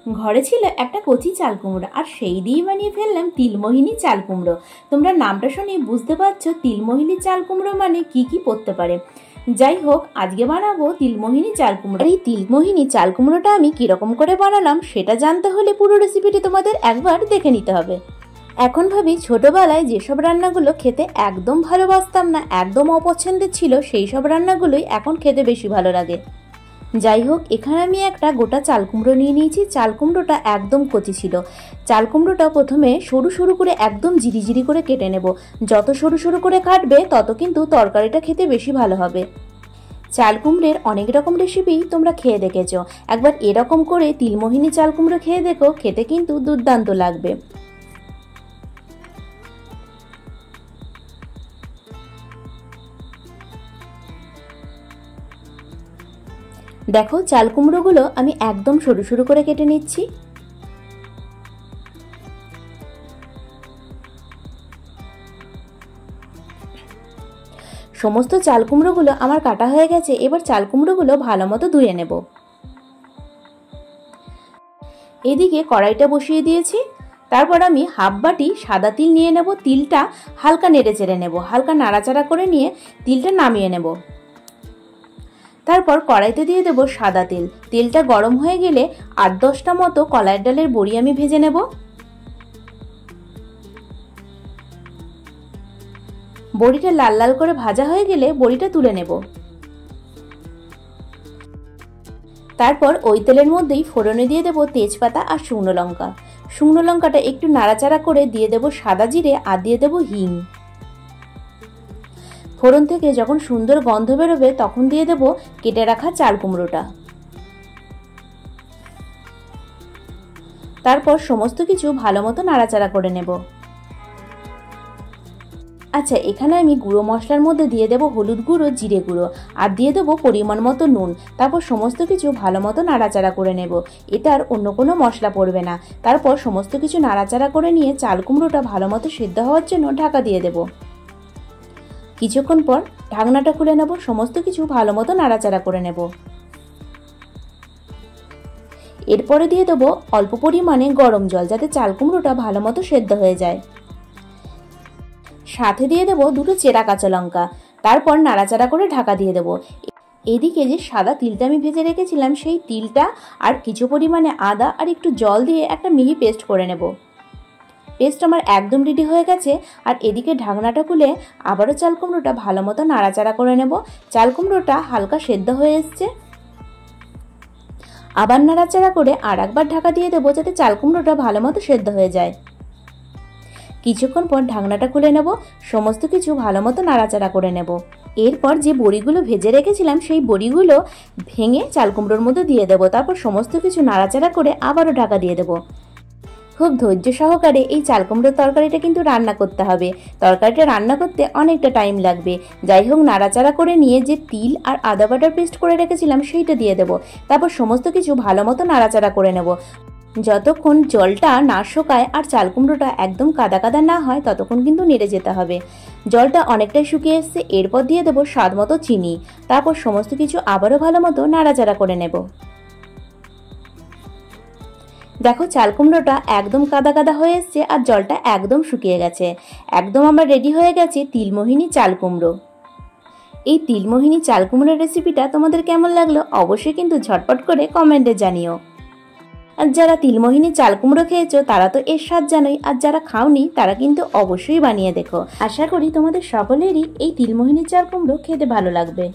ঘরে ছিল একটা কচি চাল কুমড়ো, আর সেই দিয়ে বানিয়ে ফেললাম তিলমোহিনী চাল কুমড়ো। তোমরা নামটা শুনে বুঝতে পারছো তিলমোহিনী চাল কুমড়ো মানে কি কি পড়তে পারে। যাই হোক, আজকে বানাবো তিলমোহিনী চাল কুমড়ো। এই তিলমোহিনী চাল কুমড়োটা আমি কিরকম করে বানালাম সেটা জানতে হলে পুরো রেসিপিটি তোমাদের একবার দেখে নিতে হবে। এখন ভাবি ছোটবেলায় যেসব রান্নাগুলো খেতে একদম ভালোবাসতাম না, একদম অপছন্দের ছিল, সেই সব রান্নাগুলোই এখন খেতে বেশি ভালো লাগে। যাই হোক, এখানে আমি একটা গোটা চাল কুমড়ো নিয়ে নিয়েছি। চাল কুমড়োটা একদম কচি ছিল। চাল কুমড়োটা প্রথমে সরু সরু করে একদম জিরি করে কেটে নেব। যত সরু সরু করে কাটবে তত কিন্তু তরকারিটা খেতে বেশি ভালো হবে। চাল কুমড়োর অনেক রকম রেসিপি তোমরা খেয়ে দেখেছো, একবার এরকম করে তিলমোহিনী চাল কুমড়ো খেয়ে দেখো, খেতে কিন্তু দুর্দান্ত লাগবে। দেখো, চাল কুমড়োগুলো আমি একদম সরু সরু করে কেটে নিচ্ছি। সমস্ত চাল কুমড়োগুলো আমার কাটা হয়ে গেছে। এবার চাল কুমড়োগুলো ভালো মতো ধুয়ে নেব। এদিকে কড়াইটা বসিয়ে দিয়েছি। তারপর আমি হাফ বাটি সাদা তিল নিয়ে নেব। তিলটা হালকা নেড়ে চেড়ে নেব, হালকা নাড়াচাড়া করে নিয়ে তিলটা নামিয়ে নেব। তারপর কড়াইতে দিয়ে দেবো সাদা তেল। তেলটা গরম হয়ে গেলে 8-10টা মতো কলাইয়ের ডালের বড়ি আমি ভেজে নেব। বড়িটা লাল লাল করে ভাজা হয়ে গেলে বড়িটা তুলে নেব। তারপর ওই তেলের মধ্যেই ফোড়নে দিয়ে দেবো তেজপাতা আর শুকনো লঙ্কা। শুকনো লঙ্কাটা একটু নাড়াচাড়া করে দিয়ে দেবো সাদা জিরে আর দিয়ে দেবো হিং। ফোড়ন থেকে যখন সুন্দর গন্ধ বেরোবে তখন দিয়ে দেব কেটে রাখা চাল কুমড়োটা। তারপর সমস্ত কিছু ভালো মতো নাড়াচাড়া করে নেব। আচ্ছা, এখানে আমি গুঁড়ো মশলার মধ্যে দিয়ে দেব হলুদ গুঁড়ো, জিরে গুঁড়ো আর দিয়ে দেবো পরিমাণ মতো নুন। তারপর সমস্ত কিছু ভালো মতো নাড়াচাড়া করে নেব। এটা আর অন্য কোনো মশলা পড়বে না। তারপর সমস্ত কিছু নাড়াচাড়া করে নিয়ে চাল কুমড়োটা ভালো মতো সিদ্ধ হওয়ার জন্য ঢাকা দিয়ে দেব। কিছুক্ষণ পর ঢাকনাটা খুলে নেব। সমস্ত কিছু ভালো মতো নাড়াচাড়া করে নেব। এরপরে দিয়ে দেবো অল্প পরিমাণে গরম জল, যাতে চাল কুমড়োটা ভালো মতো সেদ্ধ হয়ে যায়। সাথে দিয়ে দেবো 2টো চেরা কাঁচা লঙ্কা। তারপর নাড়াচাড়া করে ঢাকা দিয়ে দেবো। এদিকে যে সাদা তিলটা আমি ভেজে রেখেছিলাম, সেই তিলটা আর কিছু পরিমাণে আদা আর একটু জল দিয়ে একটা মিহি পেস্ট করে নেব। পেস্ট আমার একদম রেডি হয়ে গেছে। আর এদিকে ঢাকনাটা খুলে আবারও চাল কুমড়োটা ভালো মতো নাড়াচাড়া করে নেব। চাল কুমড়োটা হালকা সেদ্ধ হয়ে এসছে। আবার নাড়াচাড়া করে আর একবার ঢাকা দিয়ে দেবো, যাতে চাল কুমড়োটা ভালো মতো সেদ্ধ হয়ে যায়। কিছুক্ষণ পর ঢাকনাটা খুলে নেব। সমস্ত কিছু ভালো মতো নাড়াচাড়া করে নেব। এরপর যে বড়িগুলো ভেজে রেখেছিলাম, সেই বড়িগুলো ভেঙে চাল কুমড়োর মধ্যে দিয়ে দেবো। তারপর সমস্ত কিছু নাড়াচাড়া করে আবারও ঢাকা দিয়ে দেবো। খুব ধৈর্য সহকারে এই চাল কুমড়োর তরকারিটা কিন্তু রান্না করতে হবে। তরকারিটা রান্না করতে অনেকটা টাইম লাগবে। যাই হোক, নাড়াচাড়া করে নিয়ে যে তিল আর আদা বাটার পেস্ট করে রেখেছিলাম সেইটা দিয়ে দেবো। তারপর সমস্ত কিছু ভালো মতো নাড়াচাড়া করে নেব। যতক্ষণ জলটা না শুকায় আর চাল কুমড়োটা একদম কাদা কাদা না হয় ততক্ষণ কিন্তু নেড়ে যেতে হবে। জলটা অনেকটাই শুকিয়ে এসছে। এরপর দিয়ে দেবো স্বাদ মতো চিনি। তারপর সমস্ত কিছু আবারও ভালো মতো নাড়াচাড়া করে নেব। দেখো, চাল কুমড়োটা একদম কাদা কাদা হয়ে এসছে আর জলটা একদম শুকিয়ে গেছে। একদম আমার রেডি হয়ে গেছে তিলমোহিনী চাল কুমড়ো। এই তিলমোহিনী চাল কুমড়োর রেসিপিটা তোমাদের কেমন লাগলো অবশ্যই কিন্তু ঝটপট করে কমেন্টে জানিও। আর যারা তিলমোহিনী চাল কুমড়ো খেয়েছো তারা তো এর স্বাদ জানোই, আর যারা খাওনি তারা কিন্তু অবশ্যই বানিয়ে দেখো। আশা করি তোমাদের সকলেরই এই তিলমোহিনী চাল কুমড়ো খেতে ভালো লাগবে।